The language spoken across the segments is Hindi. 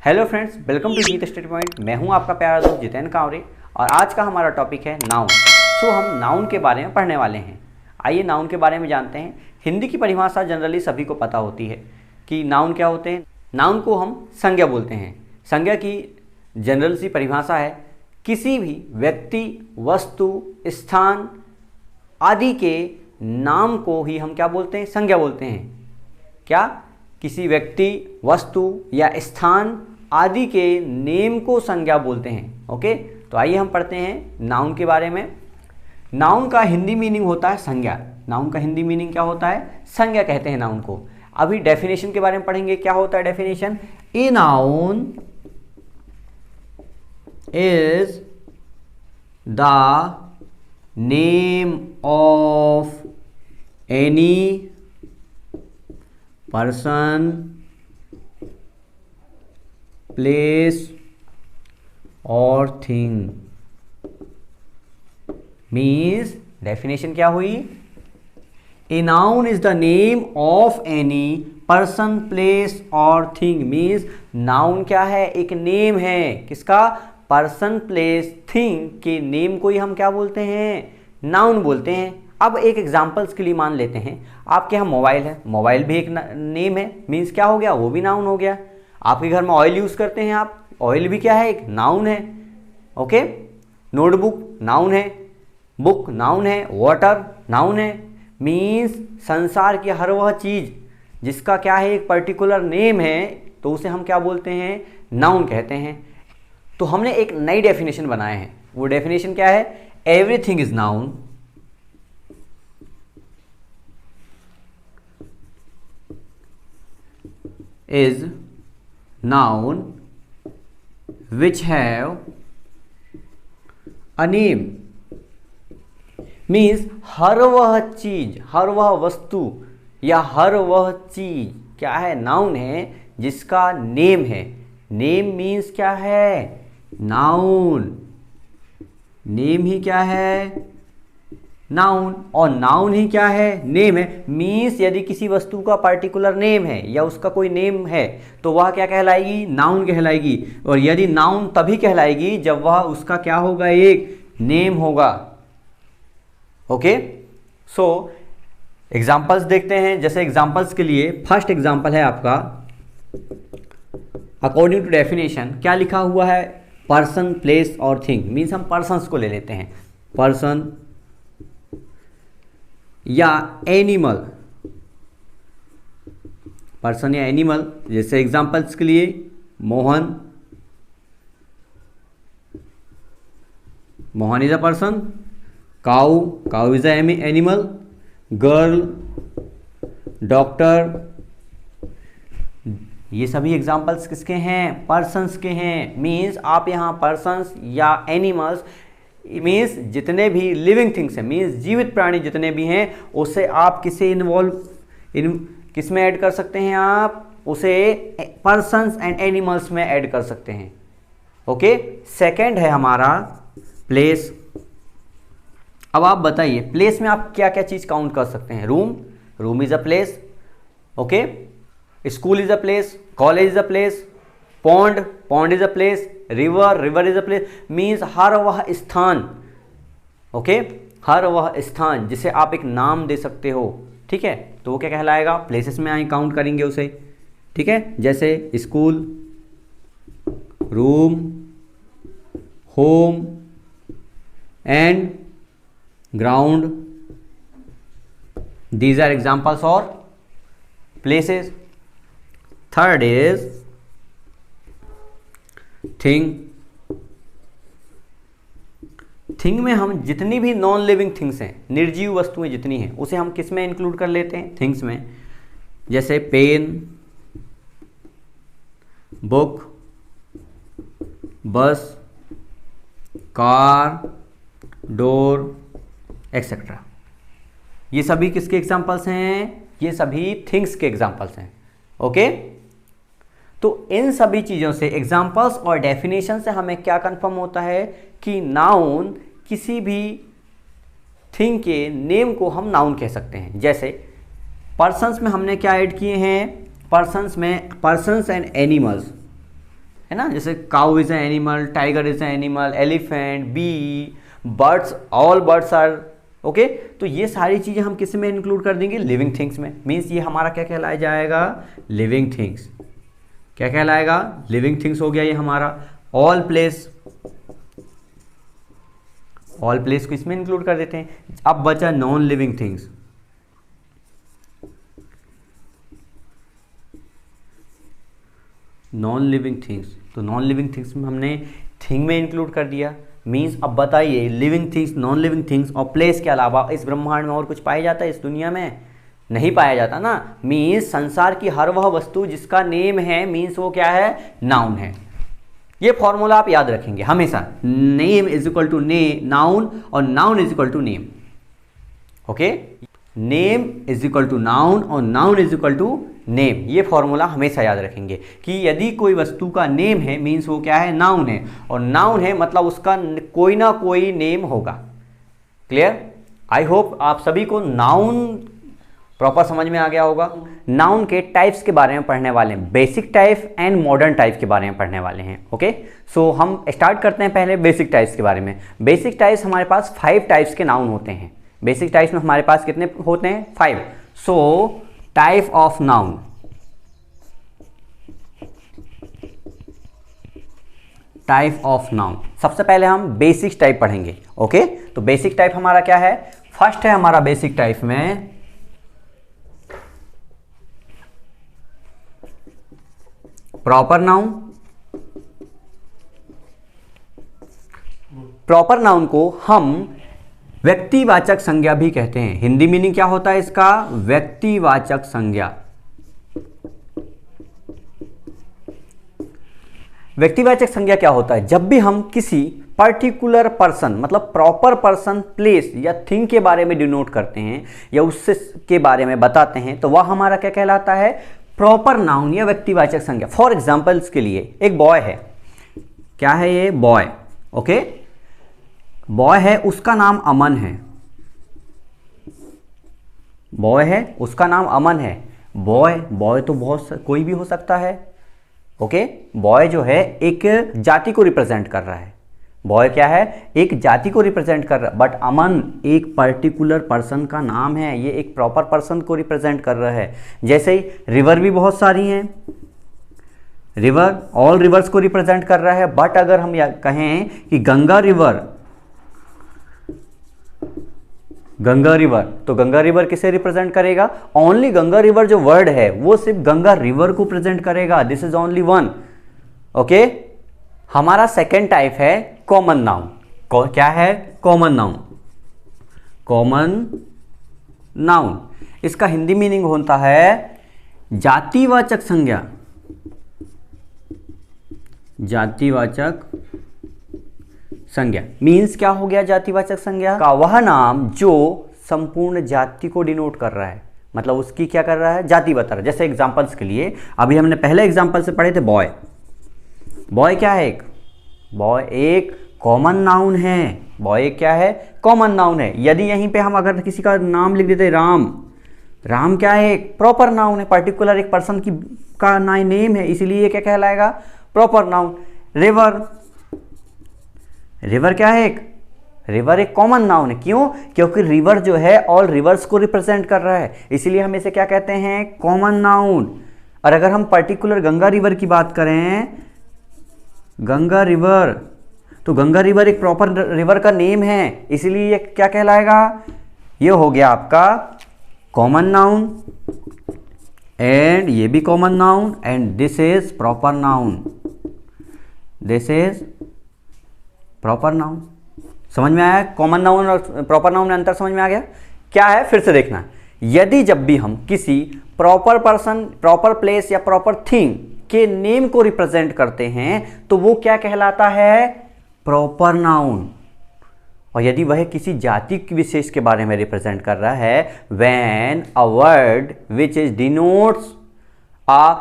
Hello friends, welcome to Jeet study point. मैं हूं आपका प्यारा दोस्त जितेन कांवरे और आज का हमारा टॉपिक है नाउन। हम नाउन के बारे में पढ़ने वाले हैं। आइए नाउन के बारे में जानते हैं। हिंदी की परिभाषा जनरली सभी को पता होती है कि नाउन क्या होते हैं। नाउन को हम संज्ञा बोलते हैं। संज्ञा की जनरल सी परिभाषा है किसी भी व्यक्ति, वस्तु, स्थान आदि के नाम को ही हम क्या बोलते हैं? संज्ञा बोलते हैं। क्या? किसी व्यक्ति, वस्तु या स्थान आदि के नेम को संज्ञा बोलते हैं। ओके, तो आइए हम पढ़ते हैं नाउन के बारे में। नाउन का हिंदी मीनिंग होता है संज्ञा। नाउन का हिंदी मीनिंग क्या होता है? संज्ञा कहते हैं नाउन को। अभी डेफिनेशन के बारे में पढ़ेंगे। क्या होता है definition? A noun is the name of any person, place और थिंग। मीन्स डेफिनेशन क्या हुई? A noun is the name of any person, place और थिंग। मीन्स नाउन क्या है? एक नेम है। किसका? पर्सन, प्लेस, थिंग के नेम को ही हम क्या बोलते हैं? नाउन बोलते हैं। अब एक एग्जांपल्स के लिए मान लेते हैं आपके यहाँ मोबाइल है। मोबाइल भी एक नेम है। मीन्स क्या हो गया? वो भी नाउन हो गया। आपके घर में ऑयल यूज़ करते हैं आप, ऑयल भी क्या है? एक नाउन है। ओके, नोटबुक नाउन है, बुक नाउन है, वाटर नाउन है। मीन्स संसार की हर वह चीज़ जिसका क्या है? एक पर्टिकुलर नेम है, तो उसे हम क्या बोलते हैं? नाउन कहते हैं। तो हमने एक नई डेफिनेशन बनाए हैं। वो डेफिनेशन क्या है? Everything is noun is noun which have a name। Means हर वह चीज, हर वह वस्तु या हर वह चीज क्या है? नाउन है जिसका नेम है। नेम मीन्स क्या है? नाउन। नेम ही क्या है? नाउन। और नाउन ही क्या है? नेम है। मीन्स यदि किसी वस्तु का पर्टिकुलर नेम है या उसका कोई नेम है तो वह क्या कहलाएगी? नाउन कहलाएगी। और यदि नाउन तभी कहलाएगी जब वह उसका क्या होगा? एक नेम होगा। ओके, सो एग्जांपल्स देखते हैं। जैसे एग्जांपल्स के लिए फर्स्ट एग्जांपल है आपका, अकॉर्डिंग टू डेफिनेशन क्या लिखा हुआ है? पर्सन, प्लेस और थिंग। मीन्स हम पर्सन्स को ले लेते हैं। पर्सन या एनिमल, पर्सन या एनिमल। जैसे एग्जांपल्स के लिए Mohan, Mohan is a person. Cow, cow is a animal. Girl, doctor, ये सभी एग्जांपल्स किसके हैं? पर्सन्स के हैं। मीन्स आप यहाँ पर्सन्स या एनिमल्स मीन्स जितने भी लिविंग थिंग्स हैं, मीन्स जीवित प्राणी जितने भी हैं, उसे आप किसे किस में ऐड कर सकते हैं? आप उसे पर्सन्स एंड एनिमल्स में ऐड कर सकते हैं। ओके, सेकंड है हमारा प्लेस। अब आप बताइए प्लेस में आप क्या क्या चीज़ काउंट कर सकते हैं? Room, room is a place. Okay, school is a place, college is a place, pond, pond is a place, river, river is a place. Means हर वह स्थान, ओके, हर वह स्थान जिसे आप एक नाम दे सकते हो, ठीक है, तो वो क्या कहलाएगा? प्लेसेस में आए काउंट करेंगे उसे, ठीक है। जैसे school, room, home and ground, these are examples और places. Third is thing. Thing में हम जितनी भी नॉन लिविंग थिंग्स हैं, निर्जीव वस्तुएं जितनी हैं, उसे हम किस में इंक्लूड कर लेते हैं? थिंग्स में। जैसे पेन, बुक, बस, कार, डोर एक्सेट्रा। ये सभी किसके एग्जांपल्स हैं? ये सभी थिंग्स के एग्जांपल्स हैं। ओके, तो इन सभी चीज़ों से, एग्जाम्पल्स और डेफिनेशन से हमें क्या कंफर्म होता है कि नाउन किसी भी थिंग के नेम को हम नाउन कह सकते हैं। जैसे पर्सन्स में हमने क्या ऐड किए हैं? पर्सन्स में पर्सन्स एंड एनिमल्स, है ना, जैसे cow is an animal, tiger is an animal, elephant, bee, birds, all birds are okay. तो ये सारी चीज़ें हम किस में इंक्लूड कर देंगे, लिविंग थिंग्स में। मीन्स ये हमारा क्या कहलाया जाएगा, लिविंग थिंग्स। क्या कहलाएगा, लिविंग थिंग्स हो गया ये हमारा। ऑल प्लेस, ऑल प्लेस को इसमें इंक्लूड कर देते हैं। अब बचा non living things. Non living things, तो नॉन लिविंग थिंग्स में हमने थिंग में इंक्लूड कर दिया। मीन्स अब बताइए, living things, non living things और प्लेस के अलावा इस ब्रह्मांड में और कुछ पाया जाता है इस दुनिया में? नहीं पाया जाता ना। मीन्स संसार की हर वह वस्तु जिसका नेम है, मीन्स वो क्या है, नाउन है। ये फॉर्मूला आप याद रखेंगे हमेशा, name is equal to noun और noun is equal to name. Okay, name is equal to noun और noun is equal to name. ये फॉर्मूला हमेशा याद रखेंगे कि यदि कोई वस्तु का नेम है, मीन्स वो क्या है, नाउन है, और नाउन है मतलब उसका कोई ना कोई नेम होगा। क्लियर? आई होप आप सभी को नाउन प्रॉपर समझ में आ गया होगा। नाउन के टाइप्स के बारे में पढ़ने वाले हैं, basic type and modern type के बारे में पढ़ने वाले हैं। ओके, सो हम स्टार्ट करते हैं पहले बेसिक टाइप्स के बारे में। बेसिक टाइप्स हमारे पास 5 टाइप्स के नाउन होते हैं। बेसिक टाइप्स में हमारे पास कितने होते हैं, 5। So type of noun, type of noun, सबसे पहले हम बेसिक टाइप पढ़ेंगे। ओके, तो बेसिक टाइप हमारा क्या है, फर्स्ट है हमारा बेसिक टाइप में प्रॉपर नाउन। प्रॉपर नाउन को हम व्यक्तिवाचक संज्ञा भी कहते हैं। हिंदी मीनिंग क्या होता है इसका, व्यक्तिवाचक संज्ञा। व्यक्तिवाचक संज्ञा क्या होता है, जब भी हम किसी पर्टिकुलर पर्सन, मतलब प्रॉपर पर्सन, प्लेस या थिंग के बारे में डिनोट करते हैं या उससे के बारे में बताते हैं, तो वह हमारा क्या कहलाता है, प्रॉपर नाउन या व्यक्तिवाचक संज्ञा। फॉर एग्जाम्पल्स के लिए एक बॉय है, क्या है ये, बॉय। ओके, बॉय है, उसका नाम अमन है। बॉय है, उसका नाम अमन है। बॉय, बॉय तो बहुत कोई भी हो सकता है। ओके, बॉय जो है एक जाति को रिप्रेजेंट कर रहा है। बॉय क्या है, एक जाति को रिप्रेजेंट कर रहा है। बट अमन एक पर्टिकुलर पर्सन का नाम है, ये एक प्रॉपर पर्सन को रिप्रेजेंट कर रहा है। जैसे ही रिवर भी बहुत सारी हैं, रिवर ऑल रिवर्स को रिप्रेजेंट कर रहा है। बट अगर हम कहें कि गंगा रिवर, गंगा रिवर, तो गंगा रिवर किसे रिप्रेजेंट करेगा, ओनली गंगा रिवर जो वर्ड है वो सिर्फ गंगा रिवर को प्रेजेंट करेगा। This is only one. Okay, हमारा सेकेंड टाइप है कॉमन नाउन। क्या है, कॉमन नाउन। कॉमन नाउन, इसका हिंदी मीनिंग होता है जातिवाचक संज्ञा। जातिवाचक संज्ञा मीन्स क्या हो गया, जातिवाचक संज्ञा का वह नाम जो संपूर्ण जाति को डिनोट कर रहा है, मतलब उसकी क्या कर रहा है, जाति बता रहा है। जैसे एग्जांपल्स के लिए अभी हमने पहले एग्जांपल से पढ़े थे बॉय। बॉय क्या है, बॉय एक कॉमन नाउन है। बॉय क्या है, कॉमन नाउन है। यदि यहीं पे हम अगर किसी का नाम लिख देते राम, राम क्या है, एक प्रॉपर नाउन है, पर्टिकुलर एक पर्सन की का नेम है, इसीलिए ये क्या कहलाएगा, प्रॉपर नाउन। रिवर, रिवर क्या है, एक रिवर एक कॉमन नाउन है। क्यों, क्योंकि रिवर जो है ऑल रिवर्स को रिप्रेजेंट कर रहा है, इसीलिए हम इसे क्या कहते हैं, कॉमन नाउन। और अगर हम पर्टिकुलर गंगा रिवर की बात करें, गंगा रिवर, तो गंगा रिवर एक प्रॉपर रिवर का नेम है, इसीलिए ये क्या कहलाएगा, ये हो गया आपका कॉमन नाउन। एंड ये भी common noun and this is proper noun. This is proper noun. समझ में आया कॉमन नाउन और प्रॉपर नाउन में अंतर समझ में आ गया। क्या है, फिर से देखना, यदि जब भी हम किसी प्रॉपर पर्सन, प्रॉपर प्लेस या प्रॉपर थिंग के नेम को रिप्रेजेंट करते हैं तो वो क्या कहलाता है, प्रॉपर नाउन। और यदि वह किसी जाति विशेष के बारे में रिप्रेजेंट कर रहा है, when a word which is denotes a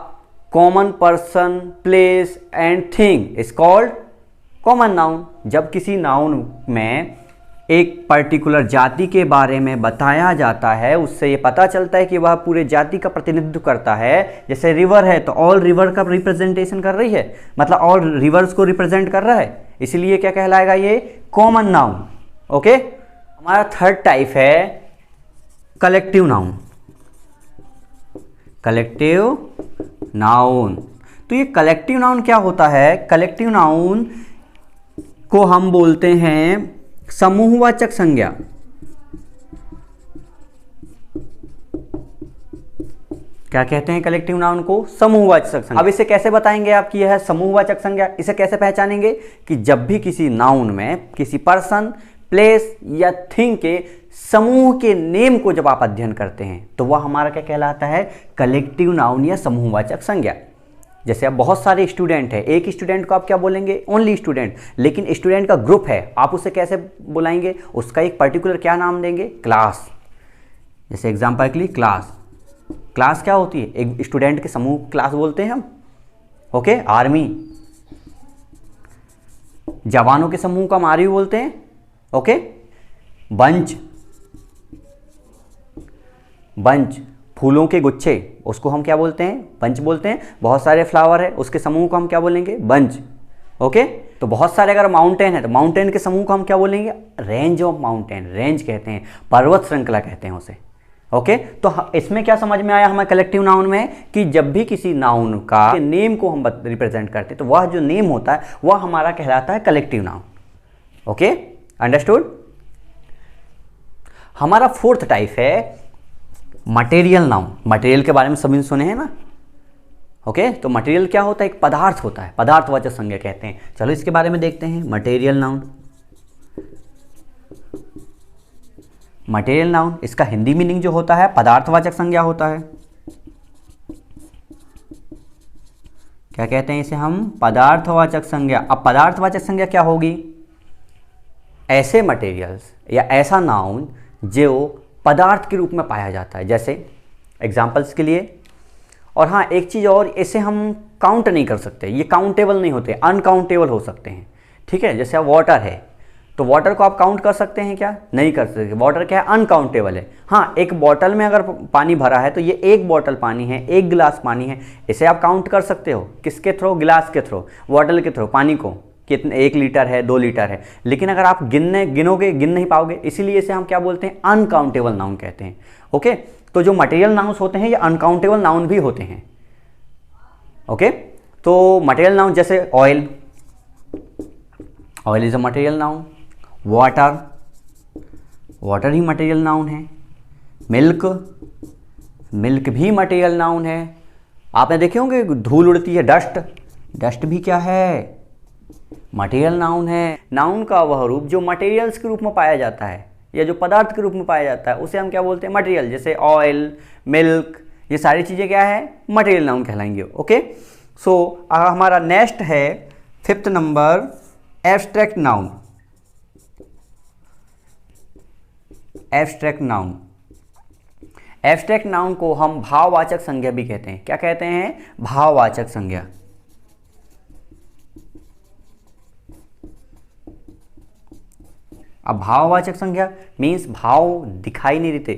common person, place and thing is called common noun. जब किसी नाउन में एक पर्टिकुलर जाति के बारे में बताया जाता है, उससे ये पता चलता है कि वह पूरे जाति का प्रतिनिधित्व करता है। जैसे रिवर है तो ऑल रिवर का रिप्रेजेंटेशन कर रही है, मतलब ऑल रिवर्स को रिप्रेजेंट कर रहा है, इसलिए क्या कहलाएगा ये कॉमन नाउन। ओके, हमारा थर्ड टाइप है कलेक्टिव नाउन। कलेक्टिव नाउन, तो ये कलेक्टिव नाउन क्या होता है? कलेक्टिव नाउन को हम बोलते हैं समूहवाचक संज्ञा। क्या कहते हैं कलेक्टिव नाउन को? समूहवाचक संज्ञा। अब इसे कैसे बताएंगे आप कि यह है समूहवाचक संज्ञा? इसे कैसे पहचानेंगे कि जब भी किसी नाउन में किसी पर्सन, प्लेस या थिंग के समूह के नेम को जब आप अध्ययन करते हैं तो वह हमारा क्या कहलाता है? कलेक्टिव नाउन या समूहवाचक संज्ञा। जैसे अब बहुत सारे स्टूडेंट हैं, एक स्टूडेंट को आप क्या बोलेंगे? Only student. लेकिन स्टूडेंट का ग्रुप है, आप उसे कैसे बुलाएंगे? उसका एक पर्टिकुलर क्या नाम देंगे? क्लास। जैसे एग्जांपल के लिए क्लास, क्लास क्या होती है? एक स्टूडेंट के समूह क्लास बोलते हैं हम। ओके, आर्मी, जवानों के समूह को हम आर्मी बोलते हैं। ओके, बंच, बंच फूलों के गुच्छे, उसको हम क्या बोलते हैं? बंच बोलते हैं। बहुत सारे फ्लावर है, उसके समूह को हम क्या बोलेंगे? बंच। ओके, तो बहुत सारे अगर माउंटेन है तो माउंटेन के समूह को हम क्या बोलेंगे? रेंज ऑफ माउंटेन, रेंज कहते हैं, पर्वत श्रृंखला कहते हैं उसे। ओके, तो इसमें क्या समझ में आया हमें कलेक्टिव नाउन में कि जब भी किसी नाउन का नेम को हम रिप्रेजेंट करते हैं तो वह जो नेम होता है वह हमारा कहलाता है कलेक्टिव नाउन। Okay, understood. हमारा फोर्थ टाइप है मटेरियल नाउन। मटेरियल के बारे में सभी सुने हैं ना? ओके, तो मटेरियल क्या होता है? एक पदार्थ होता है, पदार्थवाचक संज्ञा कहते हैं। चलो इसके बारे में देखते हैं। मटेरियल नाउन, मटेरियल नाउन इसका हिंदी मीनिंग जो होता है पदार्थवाचक संज्ञा होता है। क्या कहते हैं इसे हम? पदार्थवाचक संज्ञा। अब पदार्थवाचक संज्ञा क्या होगी? ऐसे मटेरियल्स या ऐसा नाउन जो पदार्थ के रूप में पाया जाता है। जैसे एग्जाम्पल्स के लिए, और हाँ एक चीज़ और, इसे हम काउंट नहीं कर सकते, ये काउंटेबल नहीं होते, अनकाउंटेबल हो सकते हैं। ठीक है, जैसे अब वाटर है तो वाटर को आप काउंट कर सकते हैं क्या? नहीं कर सकते। वाटर क्या है? अनकाउंटेबल है। हाँ, एक बॉटल में अगर पानी भरा है तो ये एक बॉटल पानी है, एक गिलास पानी है, इसे आप काउंट कर सकते हो। किसके थ्रू? गिलास के थ्रू, बॉटल के थ्रू, पानी को कितने, 1 लीटर है, 2 लीटर है। लेकिन अगर आप गिनोगे, गिन नहीं पाओगे, इसीलिए इसे हम क्या बोलते हैं? अनकाउंटेबल नाउन कहते हैं। ओके, तो जो मटेरियल नाउन्स होते हैं ये अनकाउंटेबल नाउन भी होते हैं। ओके, तो मटेरियल नाउन जैसे oil, oil is a material noun. Water, water he material noun है। मिल्क, मिल्क भी मटेरियल नाउन है। आपने देखे होंगे धूल उड़ती है, डस्ट, डस्ट भी क्या है? मटेरियल नाउन है। नाउन का वह रूप जो मटेरियल्स के रूप में पाया जाता है या जो पदार्थ के रूप में पाया जाता है उसे हम क्या बोलते हैं? मटेरियल। जैसे ऑयल, मिल्क, ये सारी चीज़ें क्या है? मटेरियल नाउन कहलाएंगे। ओके, सो हमारा नेक्स्ट है 5th number abstract noun. Abstract noun, abstract noun को हम भाववाचक संज्ञा भी कहते हैं। क्या कहते हैं? भाववाचक संज्ञा। अब भाववाचक संज्ञा मीन्स भाव दिखाई नहीं देते,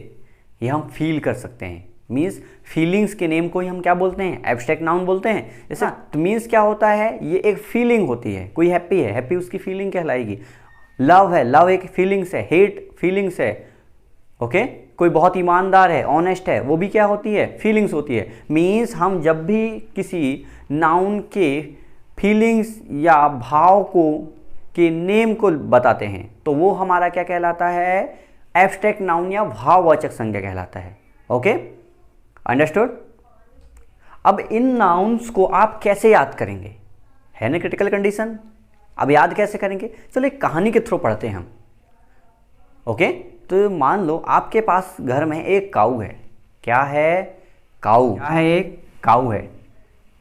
ये हम फील कर सकते हैं। मीन्स फीलिंग्स के नेम को ही हम क्या बोलते हैं? एब्स्ट्रैक्ट नाउन बोलते हैं। जैसे तो मीन्स क्या होता है? ये एक फीलिंग होती है। कोई हैप्पी है, हैप्पी उसकी फीलिंग कहलाएगी। लव है, लव एक फीलिंग्स है। हेट फीलिंग्स है। ओके, कोई बहुत ईमानदार है, ऑनेस्ट है, वो भी क्या होती है? फीलिंग्स होती है। मीन्स हम जब भी किसी नाउन के फीलिंग्स या भाव को के नेम को बताते हैं तो वो हमारा क्या कहलाता है? एब्स्ट्रैक्ट नाउन या भाववाचक संज्ञा कहलाता है। Okay, understood. अब इन नाउन्स को आप कैसे याद करेंगे? है ना क्रिटिकल कंडीशन। अब याद कैसे करेंगे? चलो एक कहानी के थ्रू पढ़ते हैं हम। ओके, तो मान लो आपके पास घर में एक काऊ है। क्या है? काऊ। क्या है? एक काऊ है।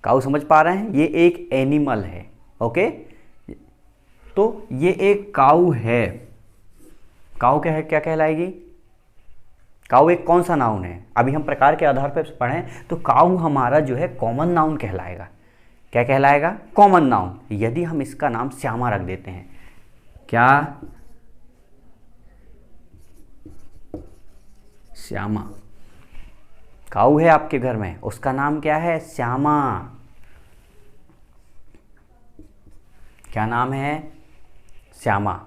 काऊ समझ पा रहे हैं? ये एक एनिमल है। ओके, तो ये एक काऊ है। काऊ क्या है? क्या कहलाएगी? काऊ एक कौन सा नाउन है? अभी हम प्रकार के आधार पर पढ़ें तो काऊ हमारा जो है कॉमन नाउन कहलाएगा। क्या कहलाएगा? Common noun. यदि हम इसका नाम श्यामा रख देते हैं, क्या श्यामा। काऊ है आपके घर में, उसका नाम क्या है? श्यामा। क्या नाम है? श्यामा।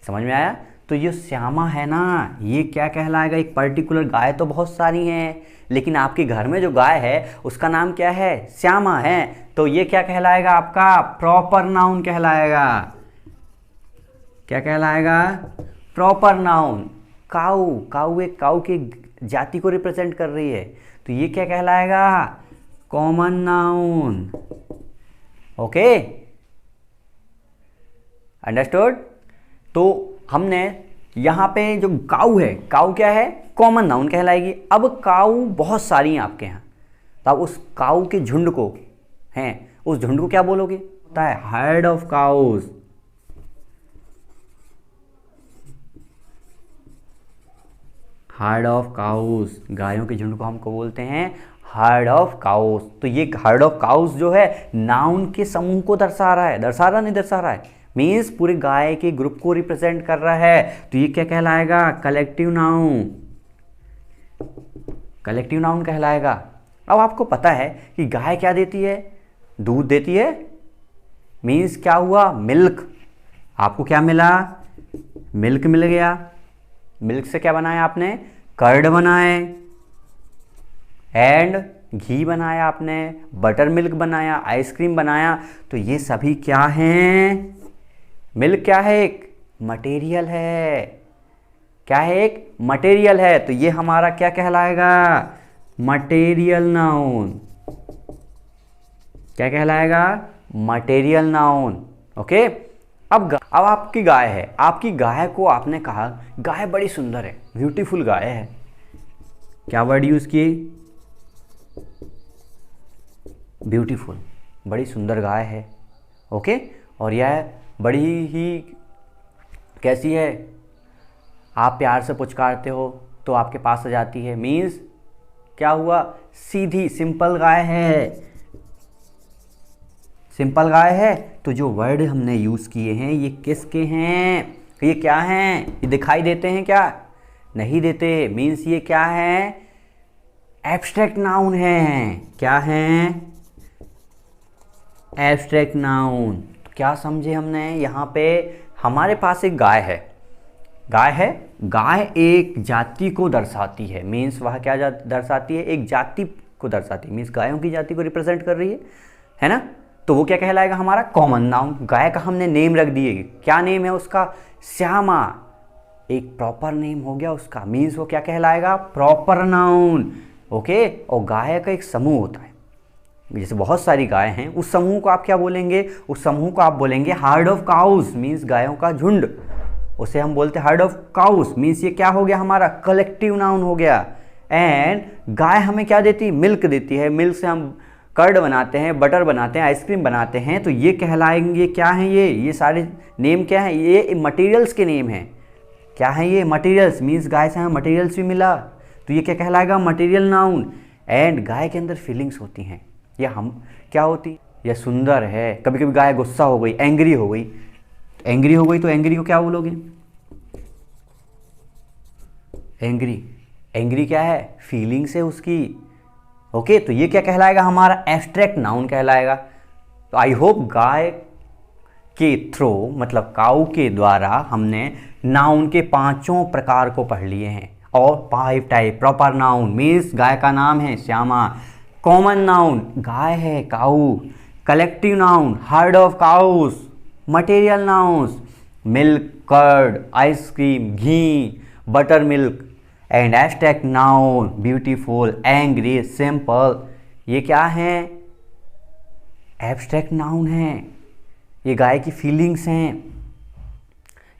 समझ में आया? तो ये श्यामा है ना, ये क्या कहलाएगा? एक पर्टिकुलर गाय तो बहुत सारी हैं, लेकिन आपके घर में जो गाय है उसका नाम क्या है? श्यामा है। तो ये क्या कहलाएगा? आपका प्रॉपर नाउन कहलाएगा। क्या कहलाएगा? Proper noun. काऊ, काऊ एक काऊ की जाति को रिप्रेजेंट कर रही है, तो ये क्या कहलाएगा? Common noun. Okay, understood? तो हमने यहाँ पे जो काऊ है, काऊ क्या है? कॉमन नाउन कहलाएगी। अब काऊ बहुत सारी हैं आपके यहाँ, तो आप उस काऊ के झुंड को हैं, उस झुंड को क्या बोलोगे? होता है heard of cows. Heard of cows, गायों के झुंड को हमको बोलते हैं हर्ड ऑफ काउज। तो ये हर्ड ऑफ काउज जो है नाउन के समूह को दर्शा रहा है। दर्शा रहा नहीं दर्शा रहा है? मीन्स पूरे गाय के ग्रुप को रिप्रेजेंट कर रहा है। तो ये क्या कहलाएगा? Collective noun. कलेक्टिव नाउन कहलाएगा। अब आपको पता है कि गाय क्या देती है? दूध देती है। मीन्स क्या हुआ? मिल्क। आपको क्या मिला? मिल्क मिल गया। मिल्क से क्या बनाया आपने? कर्ड बनाए, एंड घी बनाया आपने, बटर मिल्क बनाया, आइसक्रीम बनाया। तो ये सभी क्या हैं? मिल्क क्या है? एक मटेरियल है। क्या है? एक मटेरियल है। तो ये हमारा क्या कहलाएगा? Material noun. क्या कहलाएगा? Material noun. ओके। अब आपकी गाय है, आपकी गाय को आपने कहा गाय बड़ी सुंदर है, ब्यूटीफुल गाय है। क्या वर्ड यूज किए? ब्यूटीफुल। बड़ी सुंदर गाय है। ओके। और यह बड़ी ही कैसी है? आप प्यार से पुचकारते हो तो आपके पास आ जाती है। मीन्स क्या हुआ? सीधी, सिंपल गाय है। सिंपल गाय है। तो जो वर्ड हमने यूज़ किए हैं ये किसके हैं? ये क्या हैं? ये दिखाई देते हैं क्या? नहीं देते। मीन्स ये क्या है? एब्स्ट्रैक्ट नाउन है। क्या हैं? Abstract noun. तो क्या समझे हमने? यहाँ पे हमारे पास एक गाय है। गाय है, गाय एक जाति को दर्शाती है। मीन्स वह क्या दर्शाती है? एक जाति को दर्शाती है। मीन्स गायों की जाति को रिप्रेजेंट कर रही है ना? तो वो क्या कहलाएगा? हमारा कॉमन नाउन। गाय का हमने नेम रख दिए। क्या नेम है उसका? श्यामा। एक प्रॉपर नेम हो गया उसका। मीन्स वो क्या कहलाएगा? Proper noun. ओके। और गाय का एक समूह होता है, जैसे बहुत सारी गाय हैं, उस समूह को आप क्या बोलेंगे? उस समूह को आप बोलेंगे हर्ड ऑफ काउज। मीन्स गायों का झुंड, उसे हम बोलते हैं हर्ड ऑफ काउज। मीन्स ये क्या हो गया? हमारा कलेक्टिव नाउन हो गया। एंड गाय हमें क्या देती? मिल्क देती है। मिल्क से हम कर्ड बनाते हैं, बटर बनाते हैं, आइसक्रीम बनाते हैं। तो ये कहलाएंगे क्या हैं? ये सारे नेम क्या हैं? ये मटेरियल्स के नेम हैं। क्या है ये? मटेरियल्स। मीन्स गाय से हमें मटेरियल्स भी मिला, तो ये क्या कहलाएगा? Material noun. एंड गाय के अंदर फीलिंग्स होती हैं, या हम क्या होती? यह सुंदर है। कभी कभी गाय गुस्सा हो गई, एंग्री हो गई। एंग्री हो गई तो एंग्री को क्या बोलोगे? एंग्री। एंग्री क्या है? फीलिंग्स है उसकी। ओके। तो ये क्या कहलाएगा? हमारा एब्स्ट्रैक्ट नाउन कहलाएगा। तो आई होप गाय के थ्रू, मतलब काऊ के द्वारा, हमने नाउन के 5 प्रकार को पढ़ लिए हैं। और 5 टाइप। प्रॉपर नाउन मीन्स गाय का नाम है श्यामा। कॉमन नाउन गाय है, cow. Collective noun herd of cows. Material nouns milk, curd, ice cream, ghee, buttermilk. And abstract noun beautiful, angry, simple. ये क्या है? एब्स्ट्रैक्ट नाउन है। ये गाय की फीलिंग्स हैं।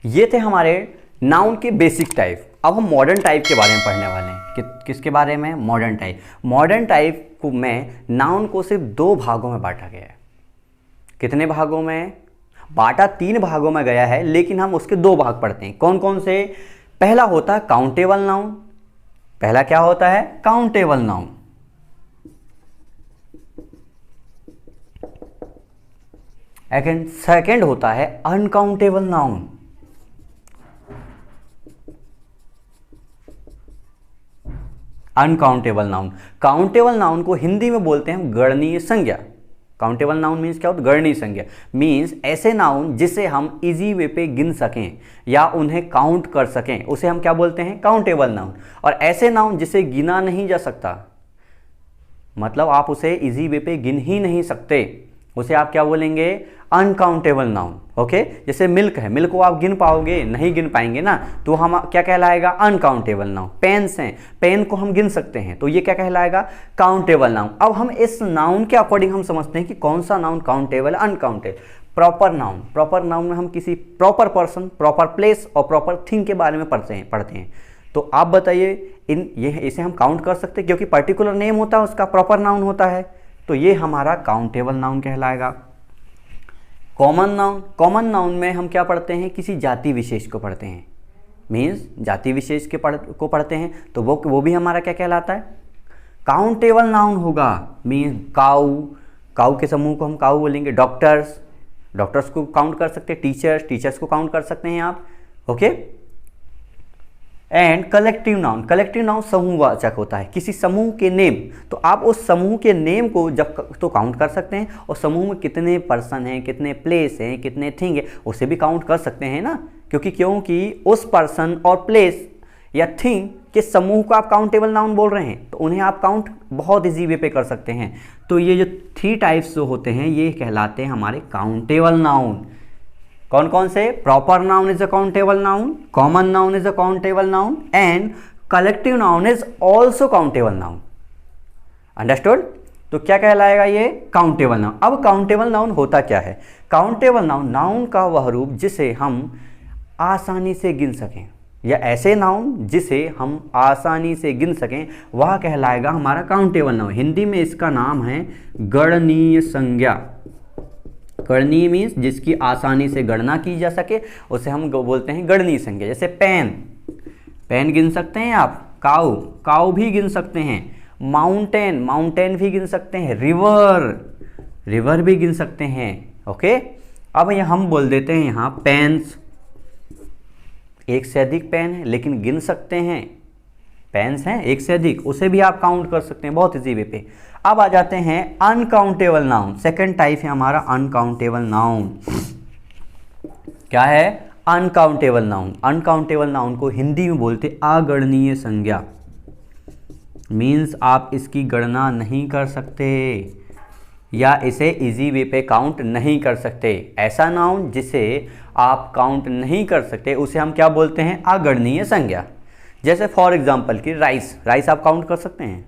ये थे हमारे नाउन के बेसिक टाइप। अब हम मॉडर्न टाइप के बारे में पढ़ने वाले हैं। किसके बारे में? Modern type. मॉडर्न टाइप को में नाउन को सिर्फ 2 भागों में बांटा गया है। कितने भागों में? बांटा 3 भागों में गया है, लेकिन हम उसके 2 भाग पढ़ते हैं। कौन कौन से? पहला होता है काउंटेबल नाउन। पहला क्या होता है? Countable noun. सेकंड होता है uncountable noun. Uncountable noun. Countable noun को हिंदी में बोलते हैं गणनीय संज्ञा। काउंटेबल नाउन मीन्स क्या होता है? गणनीय संज्ञा मीन्स ऐसे नाउन जिसे हम इजी वे पे गिन सकें या उन्हें काउंट कर सकें, उसे हम क्या बोलते हैं? Countable noun. और ऐसे नाउन जिसे गिना नहीं जा सकता, मतलब आप उसे इजी वे पे गिन ही नहीं सकते, उसे आप क्या बोलेंगे? Uncountable noun. ओके, जैसे मिल्क है, मिल्क को आप गिन पाओगे? नहीं गिन पाएंगे ना, तो हम क्या कहलाएगा? Uncountable noun. पेन्स हैं, पेन को हम गिन सकते हैं, तो ये क्या कहलाएगा? Countable noun. अब हम इस नाउन के अकॉर्डिंग हम समझते हैं कि कौन सा noun countable, uncountable. Proper noun, proper noun में हम किसी प्रॉपर पर्सन, प्रॉपर प्लेस और प्रॉपर थिंग के बारे में पढ़ते हैं। तो आप बताइए इसे हम काउंट कर सकते हैं, क्योंकि पर्टिकुलर नेम होता है उसका, प्रॉपर नाउन होता है, तो ये हमारा काउंटेबल नाउन कहलाएगा। कॉमन नाउन, कॉमन नाउन में हम क्या पढ़ते हैं? किसी जाति विशेष को पढ़ते हैं, मीन्स जाति विशेष को पढ़ते हैं, तो वो भी हमारा क्या कहलाता है? काउंटेबल नाउन होगा। मीन्स काऊ के समूह को हम काऊ बोलेंगे। डॉक्टर्स को काउंट कर सकते हैं, टीचर्स को काउंट कर सकते हैं आप। ओके, एंड कलेक्टिव नाउन समूहवाचक होता है, किसी समूह के नेम, तो आप उस समूह के नेम को जब तो काउंट कर सकते हैं, और समूह में कितने पर्सन हैं, कितने प्लेस हैं, कितने थिंग है, उसे भी काउंट कर सकते हैं ना, क्योंकि उस पर्सन और प्लेस या थिंग के समूह को आप काउंटेबल नाउन बोल रहे हैं, तो उन्हें आप काउंट बहुत इजी वे पे कर सकते हैं। तो ये जो 3 टाइप्स जो होते हैं ये कहलाते हैं हमारे काउंटेबल नाउन। कौन कौन से? Proper noun is a countable noun, common noun is a countable noun, and collective noun is also countable noun. Understood? तो क्या कहलाएगा ये? Countable noun. अब काउंटेबल नाउन होता क्या है? काउंटेबल नाउन का वह रूप जिसे हम आसानी से गिन सकें, या ऐसे नाउन जिसे हम आसानी से गिन सकें, वह कहलाएगा हमारा काउंटेबल नाउन। हिंदी में इसका नाम है गणनीय संज्ञा। गणनीय मीन्स जिसकी आसानी से गणना की जा सके, उसे हम बोलते हैं गणनीय संज्ञा। जैसे पेन गिन सकते हैं आप, काऊ भी गिन सकते हैं, माउंटेन भी गिन सकते हैं, रिवर भी गिन सकते हैं। ओके, अब ये हम बोल देते हैं यहाँ पेन्स, एक से अधिक पेन है लेकिन गिन सकते हैं, पेन्स हैं एक से अधिक, उसे भी आप काउंट कर सकते हैं बहुत इजी वे पे। अब आ जाते हैं अनकाउंटेबल नाउन। सेकंड टाइप है हमारा अनकाउंटेबल नाउन। क्या है? Uncountable noun. अनकाउंटेबल नाउन को हिंदी में बोलते अगणनीय संज्ञा। मीन्स आप इसकी गणना नहीं कर सकते या इसे इजी वे पे काउंट नहीं कर सकते। ऐसा नाउन जिसे आप काउंट नहीं कर सकते उसे हम क्या बोलते हैं? अगणनीय संज्ञा। जैसे फॉर एग्जांपल कि राइस आप काउंट कर सकते हैं।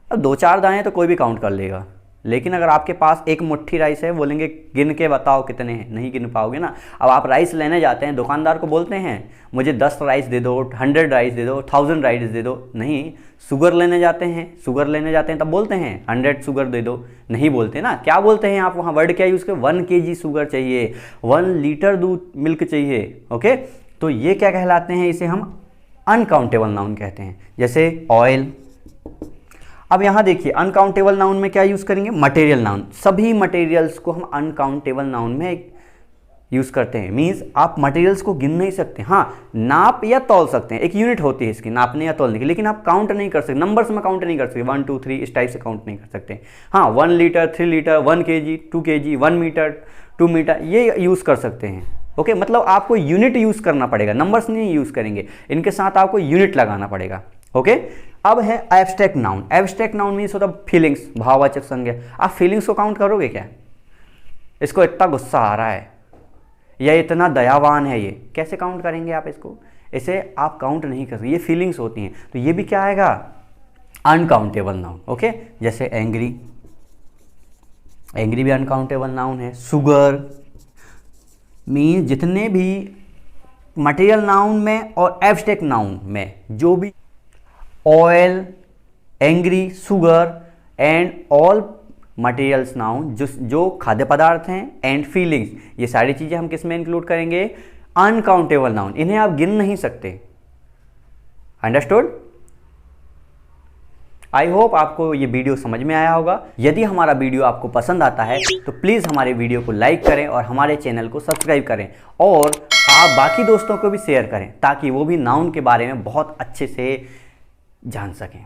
अब 2-4 दाने तो कोई भी काउंट कर लेगा, लेकिन अगर आपके पास एक मुट्ठी राइस है, बोलेंगे गिन के बताओ कितने हैं, नहीं गिन पाओगे ना। अब आप राइस लेने जाते हैं, दुकानदार को बोलते हैं मुझे 10 राइस दे दो, 100 राइस दे दो, 1000 राइस दे दो, नहीं। शुगर लेने जाते हैं तब बोलते हैं 100 शुगर दे दो, नहीं बोलते ना। क्या बोलते हैं आप वहाँ? वर्ड क्या यूज़ करें? 1 kg शुगर चाहिए, 1 लीटर दूध मिल्क चाहिए। ओके, तो ये क्या कहलाते हैं? इसे हम अनकाउंटेबल नाउन कहते हैं। जैसे ऑयल। अब यहाँ देखिए अनकाउंटेबल नाउन में क्या यूज़ करेंगे? Material noun. सभी मटेरियल्स को हम अनकाउंटेबल नाउन में यूज़ करते हैं। मीन्स आप मटेरियल्स को गिन नहीं सकते, हाँ नाप या तौल सकते हैं, एक यूनिट होती है इसकी नापने या तौलने की, लेकिन आप काउंट नहीं कर सकते, नंबर्स में काउंट नहीं कर सकते, 1 2 3 इस टाइप से काउंट नहीं कर सकते। हाँ 1 litre, 3 litre, 1 kg, 2 kg, 1 metre, 2 metre ये यूज़ कर सकते हैं। ओके, मतलब आपको यूनिट यूज़ करना पड़ेगा, नंबर्स नहीं यूज़ करेंगे, इनके साथ आपको यूनिट लगाना पड़ेगा। ओके, अब है abstract noun. Abstract noun means होता है फीलिंग्स, भाववाचक संज्ञा। आप फीलिंग्स को काउंट करोगे क्या? इसको इतना गुस्सा आ रहा है या इतना दयावान है, ये कैसे काउंट करेंगे आप इसको? इसे आप काउंट नहीं कर सकते, ये फीलिंग्स होती हैं, तो ये भी क्या आएगा? Uncountable noun. ओके, जैसे एंग्री भी अनकाउंटेबल नाउन है। शुगर मीन्स जितने भी मटेरियल नाउन में और एब्स्ट्रैक्ट नाउन में जो भी oil, angry, sugar and all materials noun जो खाद्य पदार्थ हैं एंड फीलिंग्स, ये सारी चीज़ें हम किस में इंक्लूड करेंगे? Uncountable noun. इन्हें आप गिन नहीं सकते। अंडरस्टूड? आई होप आपको ये वीडियो समझ में आया होगा। यदि हमारा वीडियो आपको पसंद आता है तो प्लीज़ हमारे वीडियो को लाइक करें और हमारे चैनल को सब्सक्राइब करें, और आप बाकी दोस्तों को भी शेयर करें ताकि वो भी नाउन के बारे में बहुत अच्छे से जान सकें।